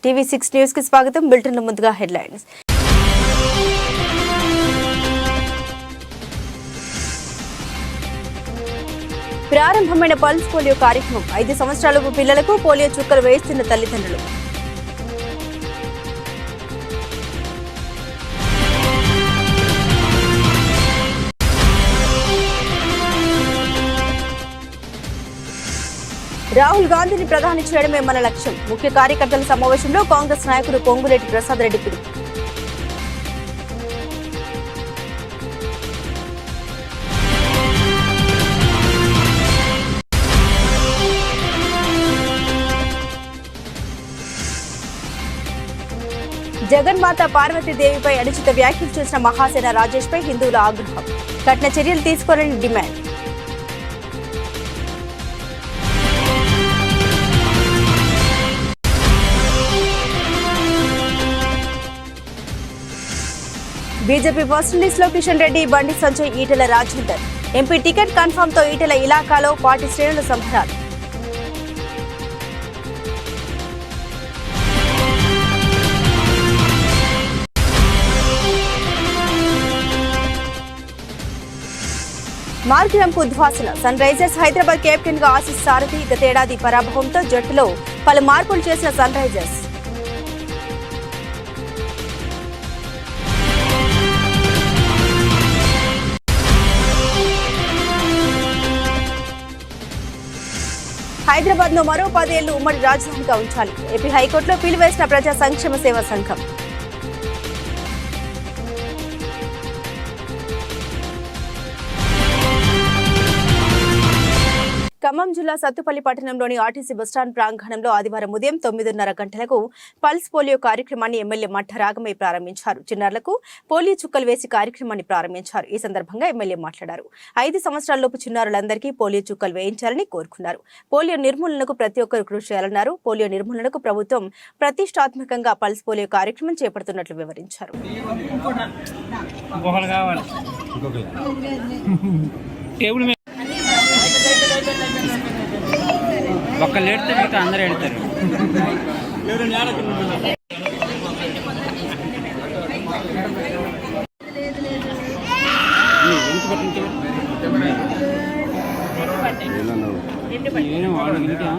TV6 news కి స్వాగతం. Bulletin ముందుగా హెడ్లైన్స్. ప్రారంభమైన పల్స్ పోలియో కార్యక్రమం 5 సంవత్సరాలపు పిల్లలకు పోలియో చుక్కలు వేస్తున్న తల్లిదండ్రులు. రాహుల్ గాంధీని ప్రధాని చేయడమే మన లక్ష్యం. ముఖ్య కార్యకర్తల సమావేశంలో కాంగ్రెస్ నాయకుడు పొంగులేటి ప్రసాద్ రెడ్డి పిలుపు. జగన్మాత పార్వతీదేవిపై అనుచిత వ్యాఖ్యలు చేసిన మహాసేన రాజేష్ పై హిందువుల ఆగ్రహం. కఠిన చర్యలు తీసుకోవాలని డిమాండ్. బీజేపీ ఫస్ట్ లిస్ట్ లో Kishan Reddy, Bandi Sanjay, Etela Rajender. MP ticket confirm తో ఈటెల ఇలాకాలో పార్టీ శ్రేణుల సంబరాలు. మార్గంపు ఉద్వాసన. సన్ రైజర్స్ హైదరాబాద్ కెప్టెన్ గా ఆశీస్ సారథి. గతేడాది పరాభవంతో జట్టులో పలు మార్పులు చేసిన సన్ రైజర్స్. హైదరాబాద్ ను మరో 10 ఏళ్లు ఉమ్మడి రాజధానిగా ఉంచాలి. ఏపీ హైకోర్టులో పిలువేసిన ప్రజా సంక్షేమ సేవా సంఘం. ఖమ్మం జిల్లా సత్తుపల్లి పట్టణంలోని ఆర్టీసీ బస్టాండ్ ప్రాంగణంలో ఆదివారం ఉదయం 9:30 గంటలకు పల్స్ పోలియో కార్యక్రమాన్ని ఎమ్మెల్యే మఠ రాగమయ్య ప్రారంభించారు. చిన్నారులకు పోలియో చుక్కలు వేసి కార్యక్రమాన్ని ప్రారంభించారు. ఈ సందర్భంగా ఎమ్మెల్యే మాట్లాడారు. 5 సంవత్సరాలలోపు చిన్నారులందరికీ పోలియో చుక్కలు వేయించాలని కోరుకున్నారు. పోలియో నిర్మూలనకు ప్రతి ఒక్కరు కృషి చేయాలన్నారు. పోలియో నిర్మూలనకు ప్రభుత్వం ప్రతిష్టాత్మకంగా పల్స్ పోలియో కార్యక్రమం చేపడుతున్నట్లు వివరించారు. ఒక్కళ్ళు ఏడితే మిగతా అందరూ ఏడుతారు. నేను వాళ్ళు ఇంటా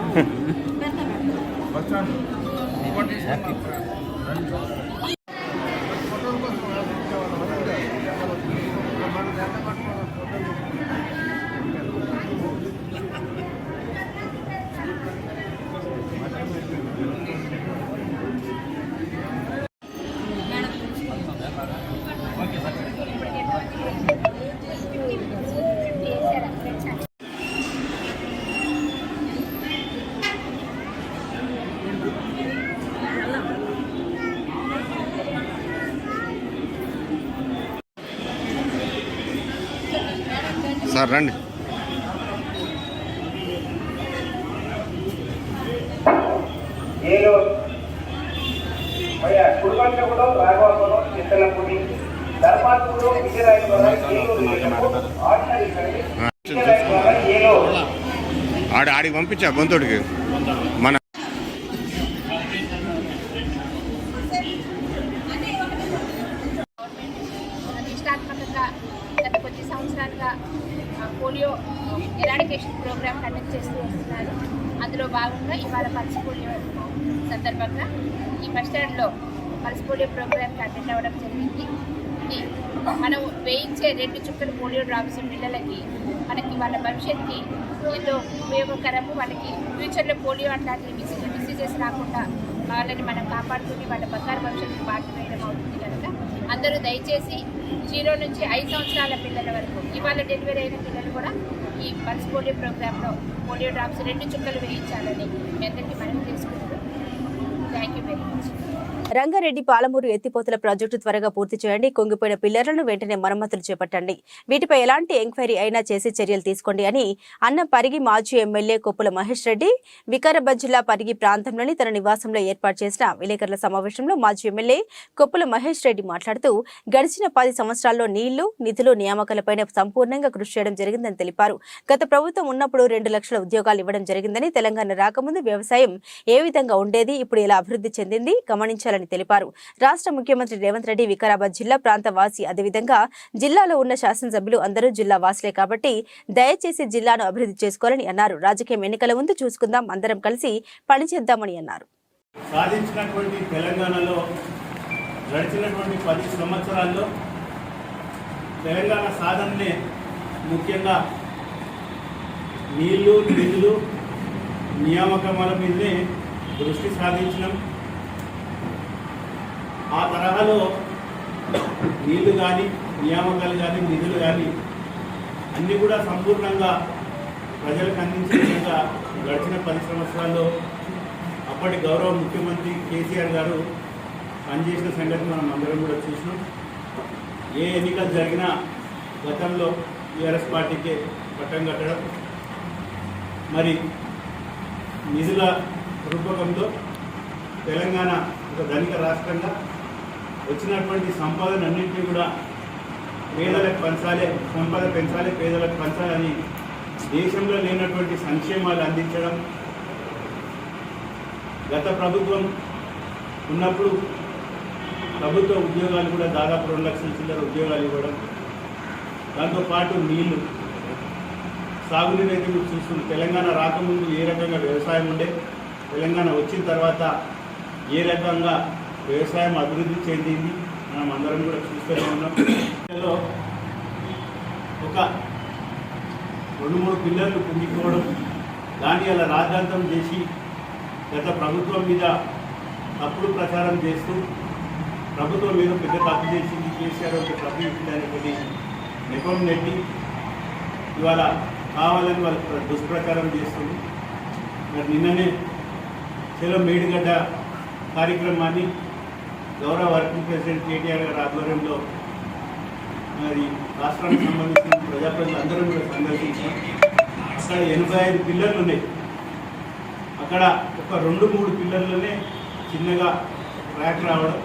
సార్ రండి. ఆడికి పంపించా గొంతుడికి మన గత కొద్ది సంవత్సరాలుగా పోలియో ఎరాడికేషన్ ప్రోగ్రామ్ కండక్ట్ చేస్తూ వస్తున్నారు. అందులో భాగంగా ఇవాళ పల్స్ పోలియో సందర్భంగా ఈ బస్ స్టాండ్లో పల్స్ పోలియో ప్రోగ్రామ్కి అటెండ్ అవ్వడం జరిగింది. మనం వేయించే 2 చుక్కల పోలియో డ్రాప్స్ పిల్లలకి మనకి వాళ్ళ భవిష్యత్తుకి ఎంతో ఉపయోగకరము. వాళ్ళకి ఫ్యూచర్లో పోలియో అట్లాంటి డిసీజెస్ రాకుండా వాళ్ళని మనం కాపాడుకుని వాళ్ళ బంగారు భవిష్యత్తుకి బాధ్యత వేయడం అవుతుంది కనుక అందరూ దయచేసి 0 నుంచి 5 సంవత్సరాల పిల్లల వరకు ఇవాళ డెలివరీ అయిన పిల్లలు కూడా ఈ పల్స్ పోలియో ప్రోగ్రాంలో పోలియో డ్రాప్స్ 2 చుక్కలు వేయించాలని మీ అందరికీ మనం తెలుసుకుంటున్నాం. Thank you very much. Rangareddy Palamuru ఎత్తిపోతల ప్రాజెక్టు త్వరగా పూర్తి చేయండి. కుంగిపోయిన పిల్లర్లను వెంటనే మరమ్మతులు చేపట్టండి. వీటిపై ఎలాంటి ఎంక్వైరీ అయినా చేసి చర్యలు తీసుకోండి అని అన్న పరిగి మాజీ ఎమ్మెల్యే కొప్పుల మహేష్ రెడ్డి వికారాబాద్ జిల్లా పరిగి ప్రాంతంలోని తన నివాసంలో ఏర్పాటు చేసిన విలేకరుల సమావేశంలో మాజీ ఎమ్మెల్యే కొప్పుల మహేష్ రెడ్డి మాట్లాడుతూ గడిచిన 10 సంవత్సరాల్లో నీళ్లు, నిధులు, నియామకాలపై సంపూర్ణంగా కృషి చేయడం జరిగిందని తెలిపారు. గత ప్రభుత్వం ఉన్నప్పుడు 2 లక్షల ఉద్యోగాలు ఇవ్వడం జరిగిందని, తెలంగాణ రాకముందు వ్యవసాయం ఏ విధంగా ఉండేది, ఇప్పుడు ఎలా అభివృద్ధి చెందింది గమనించాలని తెలిపారు. రాష్ట్ర ముఖ్యమంత్రి రేవంత్ రెడ్డి వికారాబాద్ జిల్లా ప్రాంత వాసి, అదేవిధంగా జిల్లాలో ఉన్న శాసనసభ్యులు అందరూ జిల్లా వాసులే కాబట్టి దయచేసి జిల్లాను అభివృద్ధి చేసుకోవాలని అన్నారు. రాజకీయం ఎన్నికల ముందు చూసుకుందాం, అందరం కలిసి పనిచేద్దామని అన్నారు. సాధించినటువంటి తెలంగాణలో గడిచినటువంటి 10 సంవత్సరాల్లో తెలంగాణ సాధననే ముఖ్యంగా నీళ్లు, నిధులు, నియామకాల మీదనే దృష్టి సాధించడం. ఆ తరహాలో నీళ్లు కానీ, నియామకాలు కానీ, నిధులు కానీ అన్నీ కూడా సంపూర్ణంగా ప్రజలకు అందించే విధంగా గడిచిన 10 సంవత్సరాల్లో అప్పటి గౌరవ ముఖ్యమంత్రి కేసీఆర్ గారు పనిచేసిన సంగతి మనం అందరం కూడా చూసినాం. ఏ ఎన్నికలు జరిగినా గతంలో టీఆర్ఎస్ పార్టీకే పట్టం కట్టడం, మరి నిధుల రూపకంలో తెలంగాణ ఒక ధనిక రాష్ట్రంగా వచ్చినటువంటి సంపదనన్నింటినీ కూడా పేదలకు పంచాలి, సంపద పెంచాలి, పేదలకు పంచాలని దేశంలో లేనటువంటి సంక్షేమాలు అందించడం. గత ప్రభుత్వం ఉన్నప్పుడు ప్రభుత్వ ఉద్యోగాలు కూడా దాదాపు 2 లక్షల చిల్లర ఉద్యోగాలు ఇవ్వడం. దాంతోపాటు నీళ్లు, సాగునీరు అయితే మీరు చూస్తున్నారు. తెలంగాణ రాకముందు ఏ రకంగా వ్యవసాయం ఉండే, తెలంగాణ వచ్చిన తర్వాత ఏ రకంగా వ్యవసాయం అభివృద్ధి చెందింది మనం అందరం కూడా చూస్తూనే ఉన్నాం. ఒక 2-3 పిల్లర్లు కుంగిపోవడం, దాన్ని అలా రాద్ధాంతం చేసి గత ప్రభుత్వం మీద తప్పుడు ప్రచారం చేస్తూ ప్రభుత్వం మీద పెద్ద తప్పు చేసింది, కేసీఆర్ ఒక తప్పు చేసిందని నెపం నెట్టి ఇవాళ కావాలని వాళ్ళు దుష్ప్రచారం చేస్తుంది. మరి నిన్ననే చలో మేడిగడ్డ కార్యక్రమాన్ని గౌరవ వర్కింగ్ ప్రెసిడెంట్ కేటీఆర్ గారి ఆధ్వర్యంలో మరి రాష్ట్రానికి సంబంధించిన ప్రజాప్రతినిధులు అందరూ కూడా సందర్శించాం. అక్కడ 85 పిల్లర్లు ఉన్నాయి. అక్కడ ఒక 2-3 పిల్లర్లోనే చిన్నగా ట్రాక్ రావడం,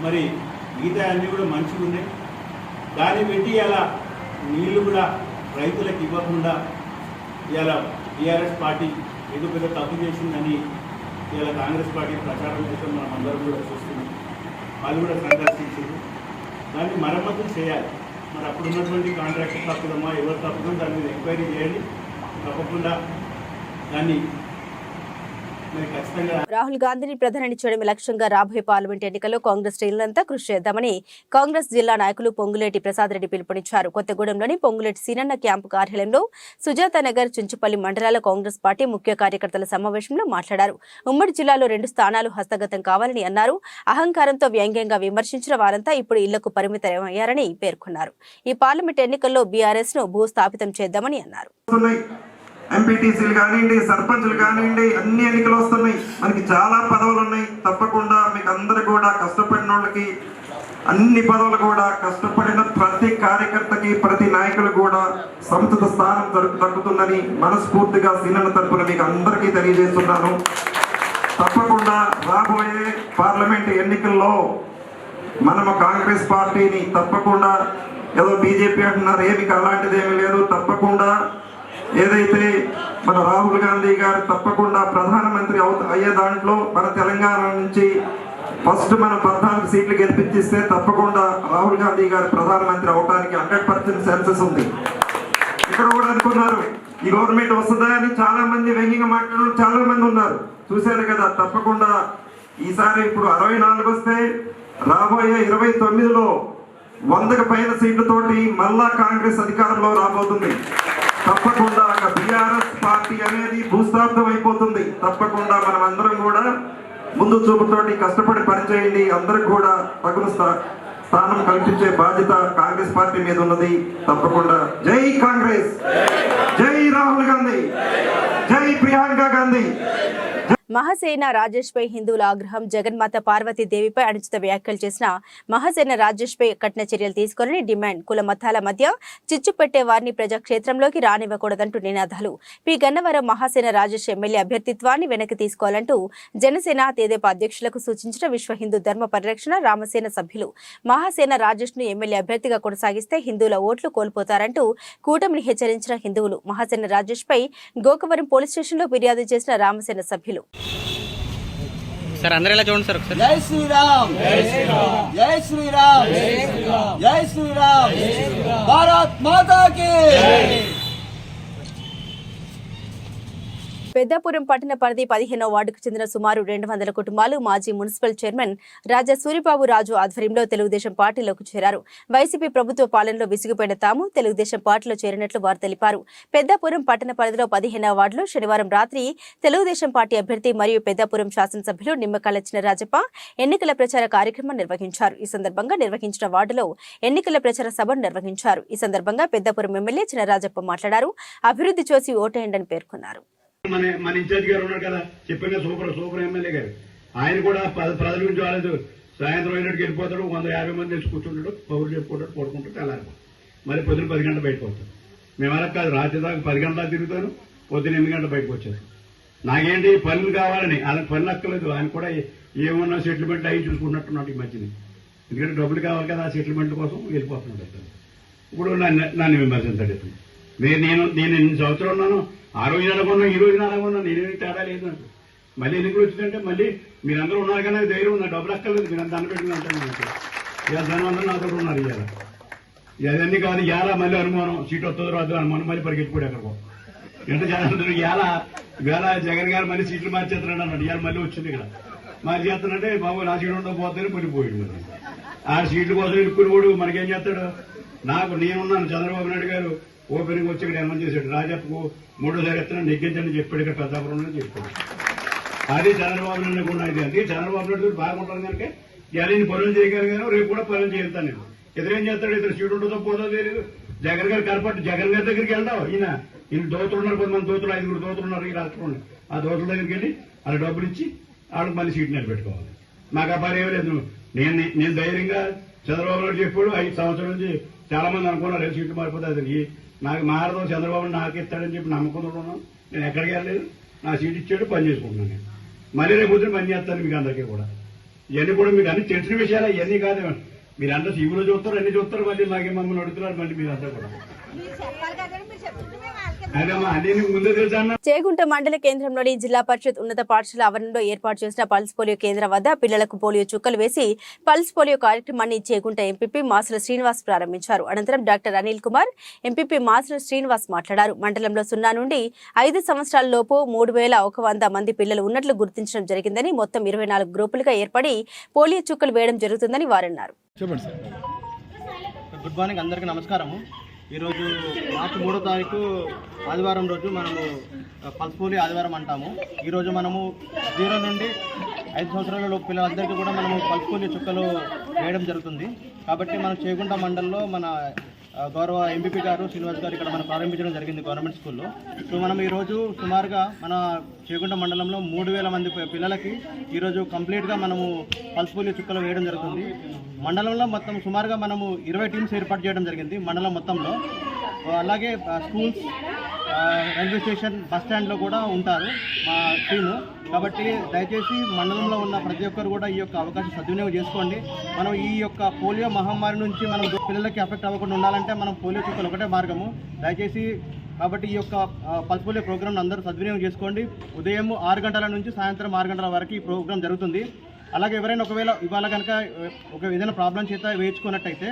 మరి మిగతా అన్నీ కూడా మంచిగా ఉన్నాయి. దాన్ని పెట్టి ఇలా నీళ్లు కూడా రైతులకు ఇవ్వకుండా ఇలా టీఆర్ఎస్ పార్టీ ఏదో పెద్ద తప్పు చేసిందని ఇలా కాంగ్రెస్ పార్టీ ప్రచారం చేస్తాం మనం అందరం కూడా చూస్తున్నాం. వాళ్ళు కూడా సందర్శించారు. దాన్ని మరమ్మతులు చేయాలి. మరి అప్పుడు ఉన్నటువంటి కాంట్రాక్టర్ తప్పుదమ్మా, ఎవరు తప్పుదో దాని మీద ఎంక్వైరీ చేయండి. తప్పకుండా దాన్ని రాహుల్ గాంధీని ప్రధాని చేయడమే లక్ష్యంగా రాబోయే పార్లమెంట్ ఎన్నికల్లో కాంగ్రెస్ శ్రేణులంతా కృషి చేద్దామని కాంగ్రెస్ జిల్లా నాయకులు పొంగులేటి ప్రసాద్ రెడ్డి పిలుపునిచ్చారు. కొత్తగూడెంలోని పొంగులేటి సీనన్న క్యాంపు కార్యాలయంలో సుజాత నగర్, చుంచుపల్లి మండలాల కాంగ్రెస్ పార్టీ ముఖ్య కార్యకర్తల సమావేశంలో మాట్లాడారు. ఉమ్మడి జిల్లాలో 2 స్థానాలు హస్తగతం కావాలని అన్నారు. అహంకారంతో వ్యంగ్యంగా విమర్శించిన వారంతా ఇప్పుడు ఇళ్లకు పరిమితమయ్యారని పేర్కొన్నారు. ఈ పార్లమెంట్ ఎన్నికల్లో బీఆర్ఎస్ ను భూస్థాపితం చేద్దామని అన్నారు. ఎంపీటీసీలు కానివ్వండి, సర్పంచులు కానివ్వండి, అన్ని ఎన్నికలు వస్తున్నాయి. మనకి చాలా పదవులు ఉన్నాయి. తప్పకుండా మీకు అందరు కూడా కష్టపడిన వాళ్ళకి అన్ని పదవులు కూడా కష్టపడిన ప్రతి కార్యకర్తకి, ప్రతి నాయకులు కూడా సముచిత స్థానం దక్కుతుందని మనస్ఫూర్తిగా సీనన్న తరపున మీకు అందరికీ తెలియజేస్తున్నాను. తప్పకుండా రాబోయే పార్లమెంట్ ఎన్నికల్లో మనము కాంగ్రెస్ పార్టీని తప్పకుండా, ఏదో బీజేపీ అంటున్నారు, ఏమి అలాంటిది ఏమీ లేదు. తప్పకుండా ఏదైతే మన రాహుల్ గాంధీ గారు తప్పకుండా ప్రధానమంత్రి అయ్యే దాంట్లో మన తెలంగాణ నుంచి ఫస్ట్ మనం 14 సీట్లు గెలిపించిస్తే తప్పకుండా రాహుల్ గాంధీ గారు ప్రధానమంత్రి అవడానికి 100% ఛాన్సెస్ ఉంది. ఇక్కడ కూడా అనుకున్నారు ఈ గవర్నమెంట్ వస్తుందా అని చాలా మంది వ్యంగ్యంగా మాట్లాడడం చాలా మంది ఉన్నారు, చూశారు కదా. తప్పకుండా ఈసారి ఇప్పుడు 64 వస్తే రాబోయే 29లో 100కు పైన సీట్లతోటి మళ్ళా కాంగ్రెస్ అధికారంలో రాబోతుంది. తప్పకుండా బీఆర్ఎస్ పార్టీ అనేది భూస్థాపితం అయిపోతుంది. తప్పకుండా మనం అందరం కూడా ముందు చూపుతోటి కష్టపడి పనిచేయండి. అందరికి కూడా తగును స్థానం కల్పించే బాధ్యత కాంగ్రెస్ పార్టీ మీద ఉన్నది. తప్పకుండా జై కాంగ్రెస్, జై రాహుల్ గాంధీ, జై ప్రియాంక గాంధీ. మహాసేన రాజేష్ పై హిందువుల ఆగ్రహం. జగన్మాత పార్వతీదేవిపై అనుచిత వ్యాఖ్యలు చేసిన మహాసేన రాజేష్ పై కఠిన చర్యలు తీసుకోవాలని డిమాండ్. కుల మతాల మధ్య చిచ్చు పెట్టే వారిని ప్రజాక్షేత్రంలోకి రానివ్వకూడదంటూ నినాదాలు. పి గన్నవరం మహాసేన రాజేష్ ఎమ్మెల్యే అభ్యర్థిత్వాన్ని వెనక్కి తీసుకోవాలంటూ జనసేన తెదేపా అధ్యక్షులకు సూచించిన విశ్వ హిందూ ధర్మ పరిరక్షణ రామసేన సభ్యులు. మహాసేన రాజేష్ ను ఎమ్మెల్యే అభ్యర్థిగా కొనసాగిస్తే హిందువుల ఓట్లు కోల్పోతారంటూ కూటమిని హెచ్చరించిన హిందువులు. మహాసేన రాజేష్ పై గోకవరం పోలీస్ స్టేషన్లో ఫిర్యాదు చేసిన రామసేన సభ్యులు. సార్ అందరూ ఇలా చూడండి సార్ ఒకసారి. జై శ్రీరామ్, జై శ్రీరామ్, జై శ్రీరామ్, జై శ్రీరామ్, భారత్ మాతా కీ. పెద్దాపురం పట్టణ పరిధి 15వ వార్డుకు చెందిన సుమారు 200 కుటుంబాలు మాజీ మున్సిపల్ చైర్మన్ రాజా సూరిబాబు రాజు ఆధ్వర్యంలో తెలుగుదేశం పార్టీలోకి చేరారు. వైసీపీ ప్రభుత్వ పాలనలో విసిగిపోయిన తాము తెలుగుదేశం పార్టీలో చేరినట్లు వారు తెలిపారు. పెద్దాపురం పట్టణ పరిధిలో 15వ వార్డులో శనివారం రాత్రి తెలుగుదేశం పార్టీ అభ్యర్థి మరియు పెద్దాపురం శాసనసభ్యులు నిమ్మకాయల చినరాజప్ప ఎన్నికల ప్రచార కార్యక్రమం నిర్వహించారు. ఈ సందర్భంగా నిర్వహించిన వార్డులో ఎన్నికల ప్రచార సభను నిర్వహించారు. ఈ సందర్భంగా పెద్దాపురం ఎమ్మెల్యే చినరాజప్ప మాట్లాడారు. అభివృద్ధి చూసి ఓటేయండని పేర్కొన్నారు. మన ఇన్ఛార్జ్ గారు ఉన్నారు కదా, చెప్పిన సూపర్ ఎమ్మెల్యే గారు, ఆయన కూడా ప్రజల గురించి వాళ్ళదు. సాయంత్రం అయినట్టుకు వెళ్ళిపోతాడు, 150 మంది తెచ్చి కూర్చుంటాడు, పౌరులు చెప్పుకుంటాడు, పడుకుంటాడు, తెల్లారిపోతాడు. మరి పొద్దున 10 గంటలు బయటకు పోతాడు. మేము అలా కాదు, రాత్రి దాకా 10 గంటల తిరుగుతాను, పొద్దున 8 గంటలు బయటకు వచ్చాను. నాకేంటి పనులు కావాలని, వాళ్ళకి పనులు అక్కర్లేదు. ఆయన కూడా ఏమన్నా సెటిల్మెంట్ అయ్యి చూసుకుంటున్నట్టున్నాడు ఈ మధ్యని. ఎందుకంటే డబ్బులు కావాలి కదా, ఆ సెటిల్మెంట్ కోసం వెళ్ళిపోతున్నాడు. ఇప్పుడు నన్ను విమర్శించాడు. నేను 8 సంవత్సరాలు ఉన్నాను, ఆ రోజు నెలకొన్నా, ఈ రోజు నెలకొన్నా, నేనేమి తేడా లేదు నాకు. మళ్ళీ ఎన్నికలు వచ్చిందంటే మళ్ళీ మీరందరూ ఉన్నారు కానీ ధైర్యం ఉన్నారు, డబ్బులు అక్కర్లేదు, మీరు అంత అన్నపెట్టిందంటాను. ఇవాళ జనం నాతో ఉన్నారు. ఇవాళ ఇవన్నీ కాదు, ఇవాళ మళ్ళీ అనుమానం, సీట్ వస్తుందో రాదు అనుమానం, మళ్ళీ పరిగెత్తిపోయి ఎక్కడికో. ఎంత జనం ఇవాళ జగన్ గారు మళ్ళీ సీట్లు మార్చేస్తున్నాడు అన్నాడు. ఇవాళ మళ్ళీ వచ్చింది ఇక్కడ మార్చేస్తానంటే, బాబు నా సీట్ ఉండవు పోతే పోయిపోయాడు. ఆ సీట్ల కోసం ఇరుక్కుని కూడా మనకేం చేస్తాడు. నేనున్నాను, చంద్రబాబు నాయుడు గారు ఓపెనింగ్ వచ్చి ఇక్కడ ఏమని చేశాడు, రాజప్పకు 3వ ఎత్తున నెగ్గించని చెప్పాడు, ఇక్కడ పెద్దాపురంలో చెప్పాడు. అది చంద్రబాబు నాయుడు కూడా ఇది. అందుకే చంద్రబాబు నాయుడు బాగుంటుంది కనుక ఇవాళ పనులు చేయగలిగాను, రేపు కూడా పనులు చేస్తాను నేను. ఇతరేం చేస్తాడు, ఇతరు సీటు ఉంటుందో పోదో తెలియదు. జగన్ గారు కనపట్టు, జగన్ గారి దగ్గరికి వెళ్దాం. ఈయన దోతులు ఉన్నారు, 10 మంది దోతులు, 5 దోతులు ఉన్నారు ఈ రాష్ట్రంలో. ఆ దోతుల దగ్గరికి వెళ్ళి వాళ్ళ డబ్బులు ఇచ్చి వాళ్ళకి మళ్ళీ సీటు నిలబెట్టుకోవాలి. నాకు ఆ పని ఏమీ లేదు. నేను ధైర్యంగా చంద్రబాబు నాయుడు చెప్పాడు, 5 సంవత్సరాల నుంచి చాలా మంది అనుకున్నారు సీట్లు మారిపోతే అది నాకు మారదో, చంద్రబాబు నాకు ఇస్తాడని చెప్పి నమ్మకంతో ఉన్నాను. నేను ఎక్కడికి వెళ్ళలేదు, నా సీట్ ఇచ్చాడు, పని చేసుకుంటున్నాను. నేను మళ్ళీ రేపు పొద్దున పని చేస్తాను మీకు అందరికీ కూడా. ఇవన్నీ కూడా మీకు అన్ని తెలిసిన విషయాలు, ఇవన్నీ కాదు. మీరంతా టీవీలో చూస్తారు, అన్ని చూస్తారు, మళ్ళీ నాకే మమ్మల్ని అడుగుతున్నారు మళ్ళీ మీరంతా కూడా. చేగుంట మండల కేంద్రంలోని జిల్లా పరిషత్ ఉన్నత పాఠశాల ఆవరణలో ఏర్పాటు చేసిన పల్స్ పోలియో కేంద్రం వద్ద పిల్లలకు పోలియో చుక్కలు వేసి పల్స్ పోలియో కార్యక్రమాన్ని చేగుంట ఎంపీపీ మాసుల శ్రీనివాస్ ప్రారంభించారు. అనంతరం డాక్టర్ అనిల్ కుమార్, ఎంపీపీ మాసుల శ్రీనివాస్ మాట్లాడారు. మండలంలో 0 నుండి 5 సంవత్సరాల లోపు 3100 మంది పిల్లలు ఉన్నట్లు గుర్తించడం జరిగిందని, మొత్తం 24 గ్రూపులుగా ఏర్పడి పోలియో చుక్కలు వేయడం జరుగుతుందని వారన్నారు. గుడ్ మార్నింగ్, అందరికీ నమస్కారము. ఈరోజు మార్చి 3వ తారీఖు ఆదివారం రోజు మనము పల్స్ పోలియో ఆదివారం అంటాము. ఈరోజు మనము 0 నుండి 5 సంవత్సరాల లోపు పిల్లలందరికీ కూడా మనము పల్స్ పోలియో చుక్కలు వేయడం జరుగుతుంది. కాబట్టి మన చేగుంట మండలంలో మన గౌరవ ఎంపీపీ గారు శ్రీనివాస్ గారు ఇక్కడ మనం ప్రారంభించడం జరిగింది గవర్నమెంట్ స్కూల్లో. సో మనం ఈరోజు సుమారుగా మన చేగుంట మండలంలో 3000 మంది పిల్లలకి ఈరోజు కంప్లీట్గా మనము పల్స్ పోలియో చుక్కలు వేయడం జరుగుతుంది. మండలంలో మొత్తం సుమారుగా మనము 20 టీమ్స్ ఏర్పాటు చేయడం జరిగింది మండలం మొత్తంలో. అలాగే స్కూల్స్, రైల్వే స్టేషన్, బస్ స్టాండ్లో కూడా ఉంటారు మా టీము. కాబట్టి దయచేసి మండలంలో ఉన్న ప్రతి ఒక్కరు కూడా ఈ యొక్క అవకాశం సద్వినియోగం చేసుకోండి. మనం ఈ యొక్క పోలియో మహమ్మారి నుంచి మనం పిల్లలకి ఎఫెక్ట్ అవ్వకుండా ఉండాలంటే మనం పోలియో చుక్కలు ఒకటే మార్గము. దయచేసి కాబట్టి ఈ యొక్క పల్స్ పోలియో ప్రోగ్రామ్ అందరూ సద్వినియోగం చేసుకోండి. ఉదయం 6 గంటల నుంచి సాయంత్రం 6 గంటల వరకు ఈ ప్రోగ్రాం జరుగుతుంది. అలాగే ఎవరైనా ఒకవేళ ఇవాళ కనుక ఏదైనా ప్రాబ్లం చేత వేయించుకున్నట్టయితే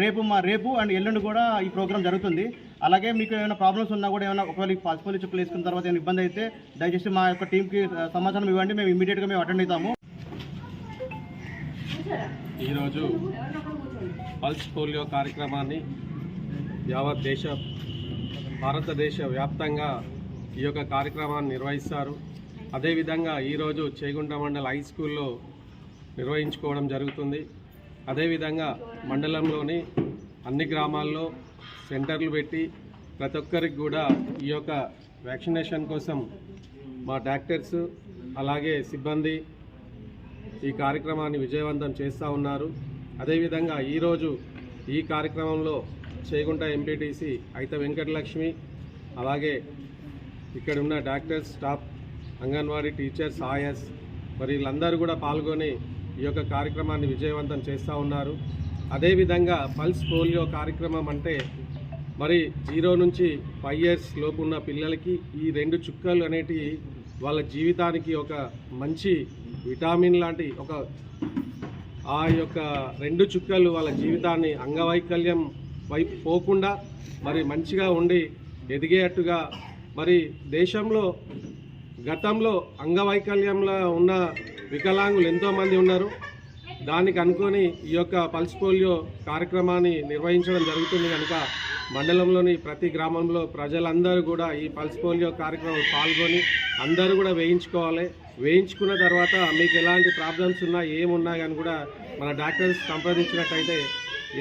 రేపు అండ్ ఎల్లుండి కూడా ఈ ప్రోగ్రామ్ జరుగుతుంది. అలాగే మీకు ఏమైనా ప్రాబ్లమ్స్ ఉన్నా కూడా ఏమైనా ఒకవేళ పల్స్ పోలియో చుక్కలు వేసుకున్న తర్వాత ఏమైనా ఇబ్బంది అయితే దయచేసి మా యొక్క టీంకి సమాచారం ఇవ్వండి, మేము ఇమీడియట్గా మేము అటెండ్ అవుతాము. ఈరోజు పల్స్ పోలియో కార్యక్రమాన్ని యావత్ భారతదేశ వ్యాప్తంగా ఈ యొక్క కార్యక్రమాన్ని నిర్వహిస్తారు. అదేవిధంగా ఈరోజు చేగుంట మండల హై స్కూల్లో నిర్వహించుకోవడం జరుగుతుంది. అదేవిధంగా మండలంలోని అన్ని గ్రామాల్లో సెంటర్లు పెట్టి ప్రతి ఒక్కరికి కూడా ఈ యొక్క వ్యాక్సినేషన్ కోసం మా డాక్టర్స్ అలాగే సిబ్బంది ఈ కార్యక్రమాన్ని విజయవంతం చేస్తూ ఉన్నారు. అదేవిధంగా ఈరోజు ఈ కార్యక్రమంలో చేగుంట ఎంపీటీసీ అయిత వెంకటలక్ష్మి, అలాగే ఇక్కడ ఉన్న డాక్టర్స్, స్టాఫ్, అంగన్వాడీ టీచర్స్, ఆయస్ మరి వీళ్ళందరూ కూడా పాల్గొని ఈ యొక్క కార్యక్రమాన్ని విజయవంతం చేస్తూ ఉన్నారు. అదేవిధంగా పల్స్ పోలియో కార్యక్రమం అంటే మరి 0 నుంచి 5 ఇయర్స్ లోపు ఉన్న పిల్లలకి ఈ 2 చుక్కలు అనేటివి వాళ్ళ జీవితానికి ఒక మంచి విటామిన్ లాంటి ఆ యొక్క 2 చుక్కలు వాళ్ళ జీవితాన్ని అంగవైకల్యం వైపు పోకుండా మరి మంచిగా ఉండి ఎదిగేట్టుగా, మరి దేశంలో గతంలో అంగవైకల్యంలో ఉన్న వికలాంగులు ఎంతోమంది ఉన్నారు. దానికి అనుకొని ఈ యొక్క పల్స్ పోలియో కార్యక్రమాన్ని నిర్వహించడం జరుగుతుంది కనుక మండలంలోని ప్రతి గ్రామంలో ప్రజలందరూ కూడా ఈ పల్స్ పోలియో కార్యక్రమంలో పాల్గొని అందరూ కూడా వేయించుకోవాలి. వేయించుకున్న తర్వాత మీకు ఎలాంటి ప్రాబ్లమ్స్ ఉన్నా ఏమున్నా కానీ కూడా మన డాక్టర్స్ సంప్రదించినట్టయితే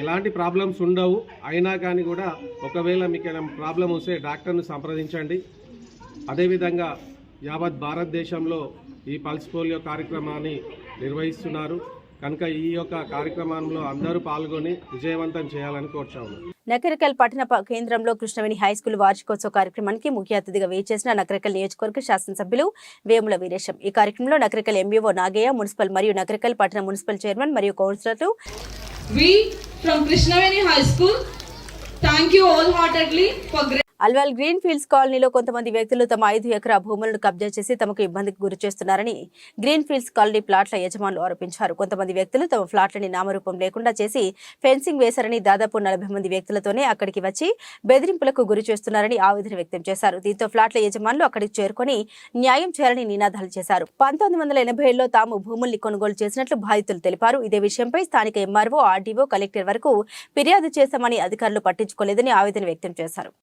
ఎలాంటి ప్రాబ్లమ్స్ ఉండవు. అయినా కానీ కూడా ఒకవేళ మీకు ఏమైనా ప్రాబ్లం వస్తే డాక్టర్ను సంప్రదించండి. అదేవిధంగా యావత్ భారతదేశంలో ఈ పల్స్ పోలియో కార్యక్రమాన్ని నిర్వహిస్తున్నారు కనుక ఈ యొక్క కార్యక్రమంలో అందరూ పాల్గొని విజయవంతం చేయాలని కోరుచున్నాను. నకరికల్ పట్టణ కేంద్రంలో కృష్ణవేణి హైస్కూల్ వార్షికోత్సవ కార్యక్రమానికి ముఖ్య అతిథిగా వేచేసిన నకరికల్ నియోజకవర్గ శాసనసభ్యులు వేముల వీరేశం. ఈ కార్యక్రమంలో నకరికల్ ఎంఈఓ నాగయ్య, మున్సిపల్ మరియు నకరికల్ పట్టణ మున్సిపల్ చైర్మన్ మరియు కౌన్సిలర్లు. We from Krishnaveni High School thank you wholeheartedly for Alwal green fields కాలనీలో కొంతమంది వ్యక్తులు తమ 5 ఎకరా భూములను కబ్జా చేసి తమకు ఇబ్బందికి గురి చేస్తున్నారని గ్రీన్ ఫీల్డ్స్ కాలనీ ప్లాట్ల యజమానులు ఆరోపించారు. కొంతమంది వ్యక్తులు తమ ఫ్లాట్లని నామరూపం లేకుండా చేసి ఫెన్సింగ్ వేశారని, దాదాపు 40 మంది వ్యక్తులతోనే అక్కడికి వచ్చి బెదిరింపులకు గురి చేస్తున్నారని ఆవేదన వ్యక్తం చేశారు. దీంతో ఫ్లాట్ల యజమానులు అక్కడికి చేరుకొని న్యాయం చేయాలని నినాదాలు చేశారు. 1980లో తాము భూముల్ని కొనుగోలు చేసినట్లు బాధితులు తెలిపారు. ఇదే విషయంపై స్థానిక ఎంఆర్ఓ, ఆర్డీఓ, కలెక్టర్ వరకు ఫిర్యాదు చేశామని అధికారులు పట్టించుకోలేదని ఆవేదన వ్యక్తం చేశారు.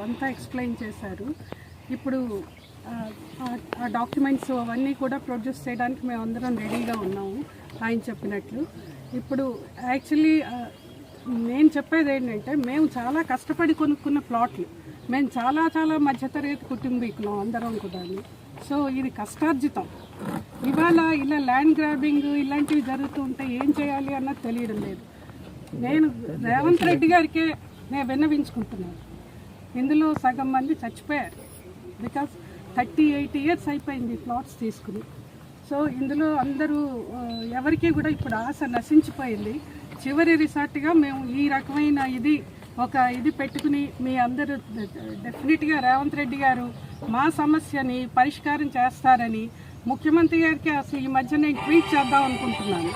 అంతా ఎక్స్ప్లెయిన్ చేశారు. ఇప్పుడు ఆ డాక్యుమెంట్స్ అవన్నీ కూడా ప్రొడ్యూస్ చేయడానికి మేము అందరం రెడీగా ఉన్నాము ఆయన చెప్పినట్లు. ఇప్పుడు యాక్చువల్లీ నేను చెప్పేది ఏంటంటే, మేము చాలా కష్టపడి కొనుక్కున్న ప్లాట్లు, మేము చాలా మధ్యతరగతి కుటుంబీకులం అందరం కూడా. సో ఇది కష్టార్జితం. ఇవాళ ఇలా ల్యాండ్ గ్రాబింగ్ ఇలాంటివి జరుగుతూ ఉంటే ఏం చేయాలి అన్నది తెలియడం లేదు. నేను రేవంత్ రెడ్డి గారికే నేను విన్నవించుకుంటున్నాను. ఇందులో సగం మంది చచ్చిపోయారు. బికాస్ 38 ఇయర్స్ అయిపోయింది ప్లాట్స్ తీసుకుని. సో ఇందులో అందరూ ఎవరికి కూడా ఇప్పుడు ఆశ నశించిపోయింది. చివరి రిసార్ట్గా మేము ఈ రకమైన ఇది పెట్టుకుని మీ అందరూ డెఫినెట్గా రేవంత్ రెడ్డి గారు మా సమస్యని పరిష్కారం చేస్తారని ముఖ్యమంత్రి గారికి అసలు ఈ మధ్య నేను ట్వీట్ చేద్దాం అనుకుంటున్నాను.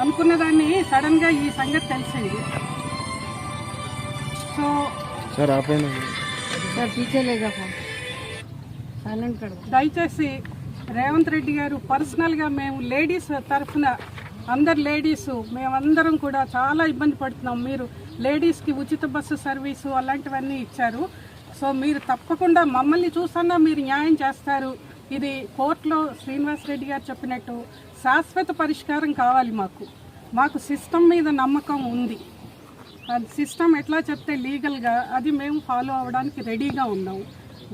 అనుకున్న దాన్ని సడన్గా ఈ సంగతి తెలిసింది. సో దయచేసి రేవంత్ రెడ్డి గారు పర్సనల్గా మేము లేడీస్ తరఫున అందరు లేడీసు మేమందరం కూడా చాలా ఇబ్బంది పడుతున్నాం. మీరు లేడీస్కి ఉచిత బస్సు సర్వీసు అలాంటివన్నీ ఇచ్చారు. సో మీరు తప్పకుండా మమ్మల్ని చూసన్నా మీరు న్యాయం చేస్తారు. ఇది కోర్టులో శ్రీనివాస్ రెడ్డి గారు చెప్పినట్టు శాశ్వత పరిష్కారం కావాలి. మాకు సిస్టమ్ మీద నమ్మకం ఉంది. సిస్టమ్ ఎట్లా చెప్తే లీగల్గా అది మేము ఫాలో అవ్వడానికి రెడీగా ఉన్నాము.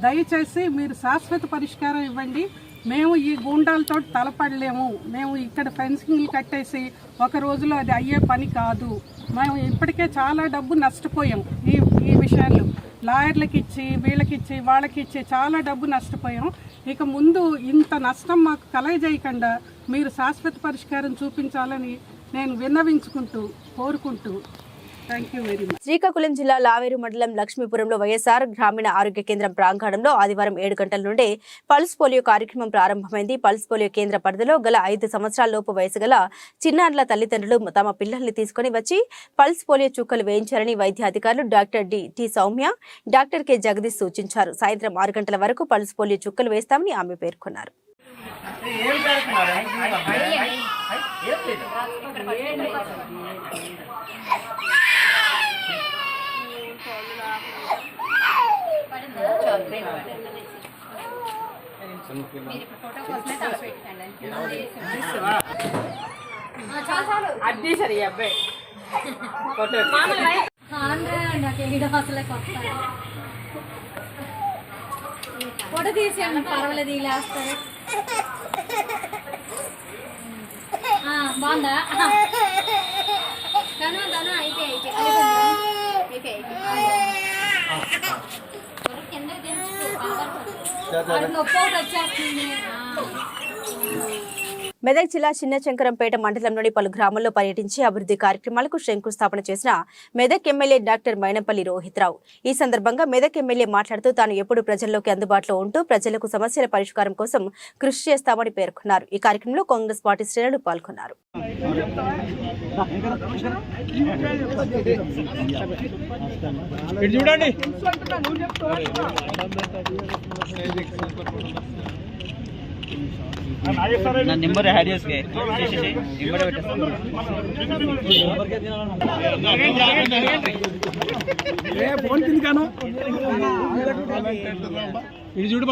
దయచేసి మీరు శాశ్వత పరిష్కారం ఇవ్వండి. మేము ఈ గూండాలతో తలపడలేము. మేము ఇక్కడ ఫెన్సింగ్లు కట్టేసి ఒక రోజులో అది అయ్యే పని కాదు. మేము ఇప్పటికే చాలా డబ్బు నష్టపోయాం. ఈ విషయాల్లో లాయర్లకి ఇచ్చి వీళ్ళకిచ్చి వాళ్ళకిచ్చి చాలా డబ్బు నష్టపోయాం. ఇక ముందు ఇంత నష్టం మాకు కలగజేయకుండా మీరు శాశ్వత పరిష్కారం చూపించాలని నేను విన్నవించుకుంటూ కోరుకుంటూ శ్రీకాకుళం జిల్లా లావేరు మండలం లక్ష్మీపురంలో వైఎస్ఆర్ గ్రామీణ ఆరోగ్య కేంద్రం ప్రాంగణంలో ఆదివారం 7 గంటల నుండే పల్స్ పోలియో కార్యక్రమం ప్రారంభమైంది. పల్స్ పోలియో కేంద్ర పరిధిలో గల 5 సంవత్సరాల లోపు వయసు గల చిన్నారుల తల్లిదండ్రులు తమ పిల్లల్ని తీసుకుని వచ్చి పల్స్ పోలియో చుక్కలు వేయించారని వైద్య అధికారులు doctor T Soumya, doctor K Jagadish సూచించారు. సాయంత్రం 6 గంటల వరకు పల్స్ పోలియో చుక్కలు వేస్తామని ఆమె పేర్కొన్నారు. మీరు ఇప్పుడు ఫోటో కోసమే తల పెట్టండి. అడ్డీ సరే అబ్బాయి ఫోటో తీసేయండి, పర్వాలేదు. ఇలా వస్తారు. బాగుందా? తను అయిపోయి కిందకి దించుకో, నొప్పి ఒకటి వచ్చేస్తుంది. మెదక్ జిల్లా చిన్నశంకరంపేట మండలంలోని పలు గ్రామాల్లో పర్యటించి అభివృద్ధి కార్యక్రమాలకు శంకుస్థాపన చేసిన మెదక్ ఎమ్మెల్యే డాక్టర్ మైనంపల్లి రోహిత్రావు. ఈ సందర్భంగా మెదక్ ఎమ్మెల్యే మాట్లాడుతూ తాను ఎప్పుడు ప్రజల్లోకి అందుబాటులో ఉంటూ ప్రజలకు సమస్యల పరిష్కారం కోసం కృషి చేస్తామని పేర్కొన్నారు. ఈ కార్యక్రమంలో కాంగ్రెస్ పార్టీ శ్రేణులు పాల్గొన్నారు. నా నెంబర్ యాడ్ చేసి నెంబర్ ఇటు చూడు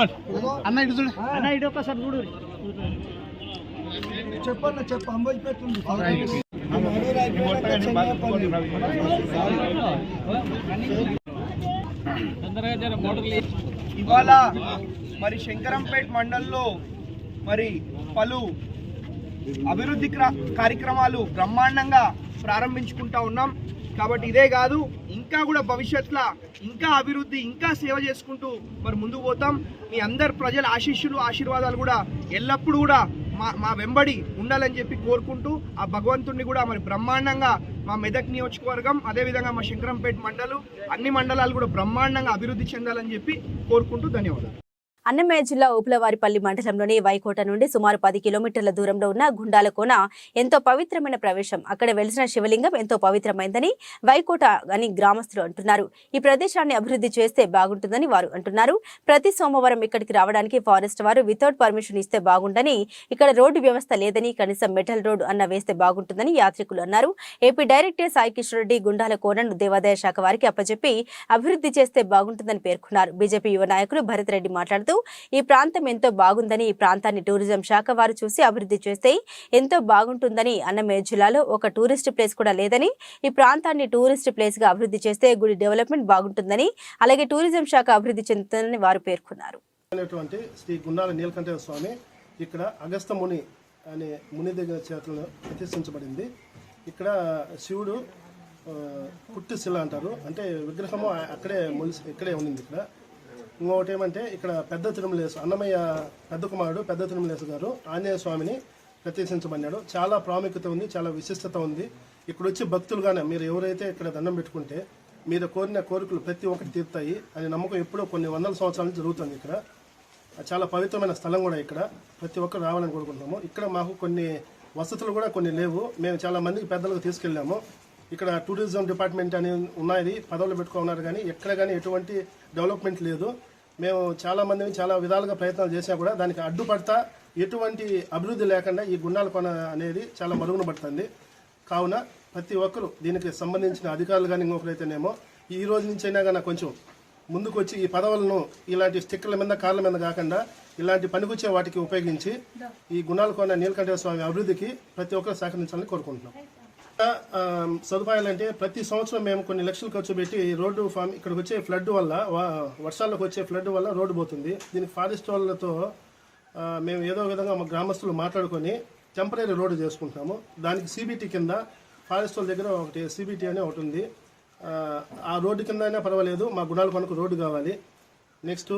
అన్న, ఇటు చూడు అన్న, ఇటు ఒక్కసారి చూడు. చెప్పు అంబోజ్ పెట్టుంది. ఇవాళ మరి శంకరంపేట మండలంలో మరి పలు అభివృద్ధి కార్యక్రమాలు బ్రహ్మాండంగా ప్రారంభించుకుంటా ఉన్నాం. కాబట్టి ఇదే కాదు, ఇంకా కూడా భవిష్యత్తులో ఇంకా అభివృద్ధి, ఇంకా సేవ చేసుకుంటూ మరి ముందుకు పోతాం. మీ అందరు ప్రజల ఆశీర్వాదాలు కూడా ఎల్లప్పుడూ కూడా మా వెంబడి ఉండాలని చెప్పి కోరుకుంటూ ఆ భగవంతుడిని కూడా మరి బ్రహ్మాండంగా మా మెదక్ నియోజకవర్గం, అదేవిధంగా మా శంకరంపేట మండలం, అన్ని మండలాలు కూడా బ్రహ్మాండంగా అభివృద్ధి చెందాలని చెప్పి కోరుకుంటూ ధన్యవాదాలు. అన్నమయ్య జిల్లా ఊపులవారిపల్లి మండలంలోని వైకోట నుండి సుమారు 10 కిలోమీటర్ల దూరంలో ఉన్న గుండాలకోన ఎంతో పవిత్రమైన ప్రవేశం. అక్కడ వెలిసిన శివలింగం ఎంతో పవిత్రమైందని వైకోట అని గ్రామస్తులు అంటున్నారు. ఈ ప్రదేశాన్ని అభివృద్ధి చేస్తే బాగుంటుందని వారు అంటున్నారు. ప్రతి సోమవారం ఇక్కడికి రావడానికి ఫారెస్ట్ వారు వితౌట్ పర్మిషన్ ఇస్తే బాగుండని, ఇక్కడ రోడ్డు వ్యవస్థ లేదని, కనీసం మెటల్ రోడ్డు అన్న వేస్తే బాగుంటుందని యాత్రికులు అన్నారు. ఏపీ డైరెక్టర్ సాయి కిషోర్ రెడ్డి గుండాలకోనను దేవాదాయ శాఖ వారికి అప్పచెప్పి అభివృద్ధి చేస్తే బాగుంటుందని పేర్కొన్నారు. బీజేపీ యువ నాయకులు భరత్ రెడ్డి మాట్లాడుతూ ఈ ప్రాంతం ఎంతో బాగుందని, ఈ ప్రాంతాన్ని టూరిజం శాఖ వారు చూసి అభివృద్ధి చేస్తే ఎంతో బాగుంటుందని, అన్నమయ్య జిల్లాలో ఒక టూరిస్ట్ ప్లేస్ కూడా లేదని, ఈ ప్రాంతాన్ని టూరిస్ట్ ప్లేస్ గా అభివృద్ధి చేస్తే గుడి డెవలప్మెంట్ బాగుంటుందని, అలాగే టూరిజం శాఖ అభివృద్ధి చెందుతుందని వారు పేర్కొన్నారు. శ్రీ గుండాల నీలకంఠేశ్వర స్వామి ఇక్కడ అగస్త ముని అనే ముని దగ్గర చేతులను ప్రతిష్ఠించబడింది. ఇక్కడ శివుడు పుట్టి శిల అంటారు, అంటే విగ్రహము అక్కడే ఇక్కడే ఉంది. ఇక్కడ ఇంకొకటి ఏమంటే ఇక్కడ పెద్ద తిరుమలేసు, అన్నమయ్య పెద్ద కుమారుడు పెద్ద తిరుమలేసు గారు ఆంజనేయ స్వామిని ప్రతిష్ఠించబడినాడు. చాలా ప్రాముఖ్యత ఉంది, చాలా విశిష్టత ఉంది. ఇక్కడ వచ్చి భక్తులుగానే మీరు ఎవరైతే ఇక్కడ దండం పెట్టుకుంటే మీరు కోరిన కోరికలు ప్రతి ఒక్కటి తీరుతాయి అని నమ్మకం ఎప్పుడో కొన్ని వందల సంవత్సరాల నుంచి జరుగుతుంది. ఇక్కడ చాలా పవిత్రమైన స్థలం కూడా, ఇక్కడ ప్రతి ఒక్కరు రావాలని కోరుకుంటున్నాము. ఇక్కడ మాకు కొన్ని వసతులు కూడా కొన్ని లేవు. మేము చాలా మందికి పెద్దలకు తీసుకెళ్ళాము. ఇక్కడ టూరిజం డిపార్ట్మెంట్ అని ఉన్నాయి, పదవులు పెట్టుకున్నారు, కానీ ఎక్కడ కానీ ఎటువంటి డెవలప్మెంట్ లేదు. మేము చాలా మందిని చాలా విధాలుగా ప్రయత్నాలు చేసినా కూడా దానికి అడ్డుపడతా ఎటువంటి అభివృద్ధి లేకుండా ఈ గుండాలకోన అనేది చాలా మరుగున పడుతుంది. కావున ప్రతి ఒక్కరు దీనికి సంబంధించిన అధికారులు కానీ ఇంకొకరైతేనేమో ఈ రోజు నుంచి అయినా కానీ కొంచెం ముందుకు వచ్చి ఈ పదవులను ఇలాంటి స్టిక్కర్ల మీద కార్ల మీద కాకుండా ఇలాంటి పనికొచ్చే వాటికి ఉపయోగించి ఈ గుండాలకోన నీలకంఠేశ్వర స్వామి అభివృద్ధికి ప్రతి ఒక్కరు సహకరించాలని కోరుకుంటున్నాం. సదుపాయాలంటే ప్రతి సంవత్సరం మేము కొన్ని లక్షలు ఖర్చు పెట్టి రోడ్డు ఫామ్ ఇక్కడికి వచ్చే ఫ్లడ్ వల్ల, వర్షాలకు వచ్చే ఫ్లడ్ వల్ల రోడ్డు పోతుంది. దీనికి ఫారెస్ట్ వాళ్ళతో మేము ఏదో విధంగా మా గ్రామస్తులు మాట్లాడుకొని టెంపరీ రోడ్డు చేసుకుంటాము. దానికి సిబిటీ కింద ఫారెస్ట్ వాళ్ళ దగ్గర ఒకటి సిబిటీ అనే ఒకటి ఉంది. ఆ రోడ్డు కింద అయినా పర్వాలేదు, మా గుండాలకోనకు రోడ్డు కావాలి. నెక్స్ట్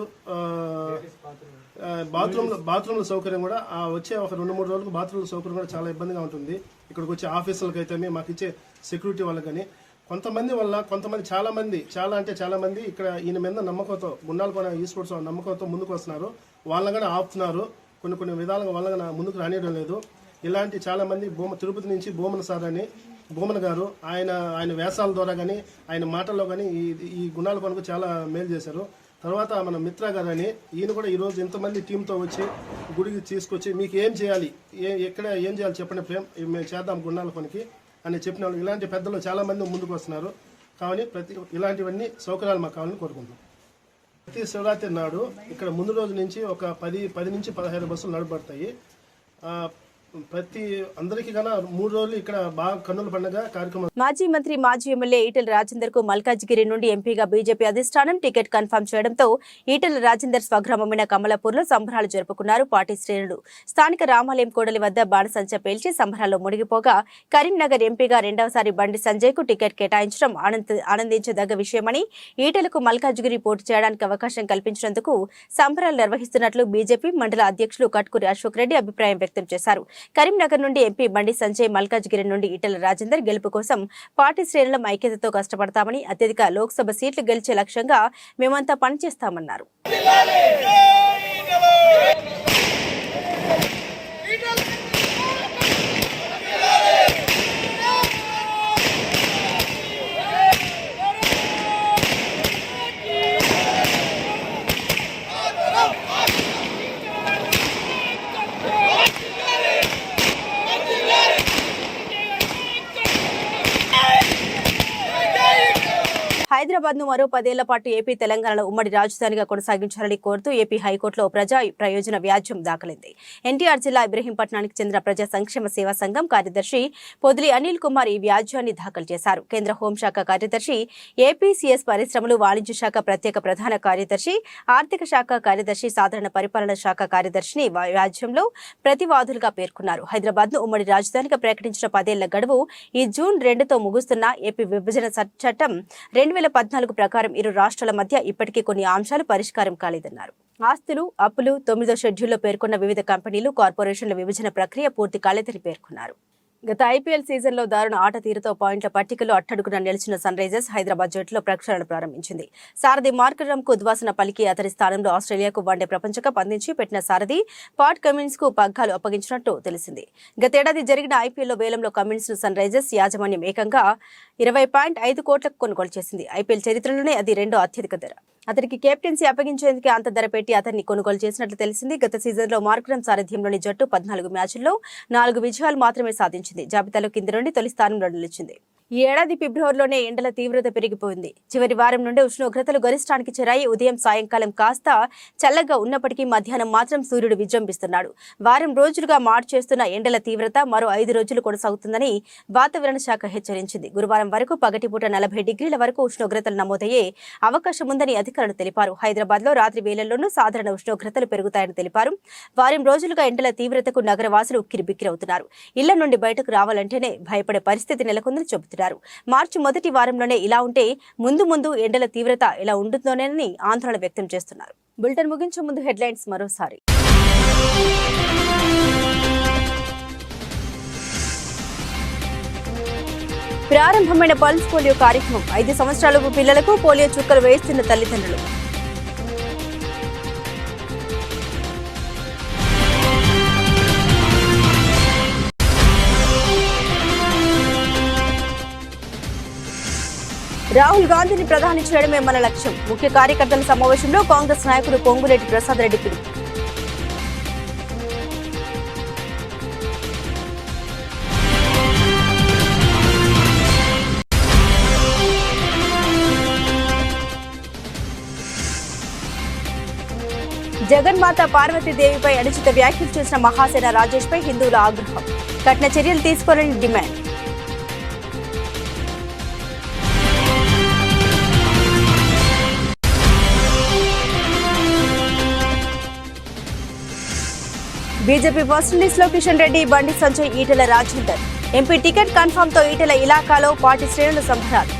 బాత్రూమ్ల సౌకర్యం కూడా వచ్చే ఒక 2-3 రోజులకు బాత్రూమ్ల సౌకర్యం కూడా చాలా ఇబ్బందిగా ఉంటుంది. ఇక్కడికి వచ్చే ఆఫీసులకు అయితే మాకు ఇచ్చే సెక్యూరిటీ వాళ్ళకి కానీ కొంతమంది చాలా మంది ఇక్కడ ఈయన మీద నమ్మకంతో, గుండాలకోన ఈస్పోర్ట్స్ నమ్మకంతో ముందుకు వస్తున్నారు. వాళ్ళని కానీ ఆపుతున్నారు. కొన్ని విధాలుగా వాళ్ళని ముందుకు రానియడం లేదు. ఇలాంటి చాలా మంది తిరుపతి నుంచి భూమన్ గారు ఆయన వేషాల ద్వారా కానీ ఆయన మాటల్లో కానీ ఈ గుండాలకోనకు చాలా మేలు చేశారు. తర్వాత మన మిత్ర గారు అని ఈయన కూడా ఈరోజు ఇంతమంది టీంతో వచ్చి గుడికి తీసుకొచ్చి మీకు ఏం చేయాలి, ఎక్కడ ఏం చేయాలి చెప్పండి మేము చేద్దాం గుండాలకోనకి అని చెప్పిన వాళ్ళు ఇలాంటి పెద్దలు చాలా మంది ముందుకు వస్తున్నారు. కావున ఇలాంటివన్నీ సౌకర్యాలు మాకు కావాలని కోరుకుంటున్నాం. ప్రతి శివరాత్రి నాడు ఇక్కడ ముందు రోజు నుంచి ఒక 10 నుంచి 15 బస్సులు నడబడతాయి. ప్రతి అందరికీ కన్నా 3 రోజులు ఇక్కడ బాగా కన్నుల పండుగ కార్యక్రమం. మాజీ మంత్రి మాజీ ఎమ్మెల్యే ఈటెల రాజేందర్ కు మల్కాజ్గిరి నుండి ఎంపీగా బీజేపీ అధిష్టానం టికెట్ కన్ఫర్మ్ చేయడంతో ఈటెల రాజేందర్ స్వగ్రామమైన కమలాపూర్ లో సంబరాలు జరుపుకున్నారు పార్టీ శ్రేణులు. స్థానిక రామాలయం కూడలి వద్ద బాణసంచ పేల్చి సంబరాల్లో మునిగిపోగా కరీంనగర్ ఎంపీగా రెండవసారి బండి సంజయ్ కు టికెట్ కేటాయించడం ఆనందించదగ్గ విషయమని, ఈటెలకు మల్కాజ్గిరి పోటీ చేయడానికి అవకాశం కల్పించినందుకు సంబరాలు నిర్వహిస్తున్నట్లు బీజేపీ మండల అధ్యక్షులు కట్కూరి అశోక్ రెడ్డి అభిప్రాయం వ్యక్తం చేశారు. కరీంనగర్ నుండి ఎంపీ బండి సంజయ్, మల్కాజ్గిరి నుండి ఈటెల రాజేందర్ గెలుపు కోసం పార్టీ శ్రేణుల ఐక్యతతో కష్టపడతామని, అత్యధిక లోక్సభ సీట్లు గెలిచే లక్ష్యంగా మేమంతా పనిచేస్తామన్నారు. హైదరాబాద్ ను మరో 10 ఏళ్ల పాటు ఏపీ తెలంగాణలో ఉమ్మడి రాజధానిగా కొనసాగించాలని కోరుతూ ఏపీ హైకోర్టులో ప్రజా ప్రయోజన వ్యాజ్యం దాఖలైంది. ఎన్టీఆర్ జిల్లా ఇబ్రహీంపట్నానికి చెందిన ప్రజా సంక్షేమ సేవా సంఘం కార్యదర్శి పొదిలి అనిల్ కుమార్ ఈ వ్యాజ్యాన్ని దాఖలు చేశారు. కేంద్ర హోంశాఖ కార్యదర్శి, ఏపీసీఎస్ పరిశ్రమలు వాణిజ్య శాఖ ప్రత్యేక ప్రధాన కార్యదర్శి, ఆర్థిక శాఖ కార్యదర్శి, సాధారణ పరిపాలన శాఖ కార్యదర్శిని వ్యాజ్యంలో ప్రతివాదులుగా పేర్కొన్నారు. హైదరాబాద్ ను ఉమ్మడి రాజధానిగా ప్రకటించిన 10 ఏళ్ల గడువు ఈ జూన్ 2తో ముగుస్తున్న ఏపీ విభజన చట్టం 2014 ప్రకారం ఇరు రాష్ట్రాల మధ్య ఇప్పటికీ కొన్ని అంశాలు పరిష్కారం కాలేదన్నారు. ఆస్తులు, అప్పులు, 9వ షెడ్యూల్లో పేర్కొన్న వివిధ కంపెనీలు, కార్పొరేషన్ల విభజన ప్రక్రియ పూర్తి కాలేదని పేర్కొన్నారు. గత ఐపీఎల్ సీజన్లో దారుణ ఆట తీరుతో పాయింట్ల పట్టికలో అట్టడుగున నిలిచిన సన్ రైజర్స్ హైదరాబాద్ జట్టులో ప్రక్షాళన ప్రారంభించింది. సారథి మార్కరమ్కు ఉద్వాసన పలికి అతని స్థానంలో ఆస్ట్రేలియాకు వన్డే ప్రపంచ కప్ అందించి పెట్టిన సారథి పాట్ కమిన్స్ కు పగ్గాలు అప్పగించినట్టు తెలిసింది. గతేడాది జరిగిన ఐపీఎల్లో వేలంలో కమిన్స్ ను సన్ రైజర్స్ యాజమాన్యం ఏకంగా 20.5 కోట్లకు కొనుగోలు చేసింది. ఐపీఎల్ చరిత్రలోనే అది రెండో అత్యధిక ధర. అతనికి కెప్టెన్సీ అప్పగించేందుకు అంత ధర పెట్టి అతన్ని కొనుగోలు చేసినట్లు తెలిసింది. గత సీజన్లో మార్కరమ్ సారథ్యంలోని జట్టు 14 మ్యాచ్ల్లో 4 విజయాలు మాత్రమే సాధించింది. జాబితాలో కింది నుండి తొలి స్థానంలో నిలిచింది. ఈ ఏడాది ఫిబ్రవరిలోనే ఎండల తీవ్రత పెరిగిపోయింది. చివరి వారం నుండి ఉష్ణోగ్రతలు గరిష్టానికి చేరాయి. ఉదయం సాయంకాలం కాస్త చల్లగా ఉన్నప్పటికీ మధ్యాహ్నం మాత్రం సూర్యుడు విజృంభిస్తున్నాడు. వారం రోజులుగా మార్చేస్తున్న ఎండల తీవ్రత మరో 5 రోజులు కొనసాగుతుందని వాతావరణ శాఖ హెచ్చరించింది. గురువారం వరకు పగటిపూట 40 డిగ్రీల వరకు ఉష్ణోగ్రతలు నమోదయ్యే అవకాశం ఉందని అధికారులు తెలిపారు. హైదరాబాద్ లో రాత్రి వేళల్లోనూ సాధారణ ఉష్ణోగ్రతలు పెరుగుతాయని తెలిపారు. వారం రోజులుగా ఎండల తీవ్రతకు నగరవాసులు ఉక్కిరిబిక్కిరవుతున్నారు. ఇళ్ల నుండి బయటకు రావాలంటేనే భయపడే పరిస్థితి నెలకొందని చెబుతున్నారు. మార్చి మొదటి వారంలోనే ఇలా ఉంటే ముందు ముందు ఎండల తీవ్రత ఎలా ఉంటుందోనని ఆందోళన వ్యక్తం చేస్తున్నారు. బులెటిన్ ముగించే ముందు హెడ్లైన్స్ మరోసారి. ప్రారంభమైన పల్స్ పోలియో కార్యక్రమం 5 సంవత్సరాల పిల్లలకు పోలియో చుక్కలు వేస్తున్న తల్లిదండ్రులు. రాహుల్ గాంధీని ప్రధాని చేయడమే మన లక్ష్యం. ముఖ్య కార్యకర్తల సమావేశంలో కాంగ్రెస్ నాయకుడు పొంగులేటి ప్రసాద్ రెడ్డి పిలుపు. జగన్మాత పార్వతీదేవిపై అనుచిత వ్యాఖ్యలు చేసిన మహాసేన రాజేష్ పై హిందువుల ఆగ్రహం. కఠిన చర్యలు తీసుకోవాలని డిమాండ్. బీజేపీ ఫస్ట్ లిస్ట్ లో Kishan Reddy, Bandi Sanjay, Etela Rajender. MP ticket confirm తో ఈటెల ఇలాకాలో పార్టీ శ్రేణుల సంబరాలు.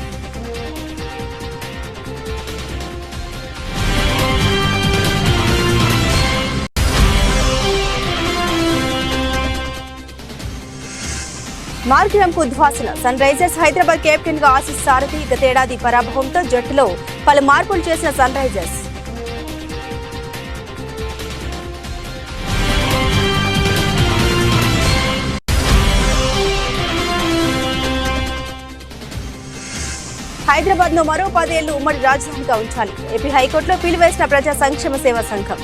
మార్కరమ్కు ఉద్వాసన. సన్ రైజర్స్ హైదరాబాద్ కెప్టెన్ గా ఆశిష్ సారథి. గతేడాది పరాభవంతో జట్టులో పలు మార్పులు చేసిన సన్ రైజర్స్. హైదరాబాద్ ను మరో 10 ఏళ్లు ఉమ్మడి రాజధానిగా ఉంచాలి. ఏపీ హైకోర్టులో పిలువేసిన ప్రజా సంక్షేమ సేవా సంఘం.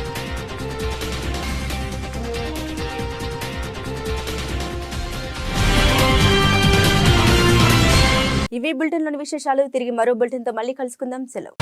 ఇవి బులెటిన్లోని విశేషాలు. తిరిగి మరో బులెటిన్తో మళ్ళీ కలుసుకుందాం. సెలవు.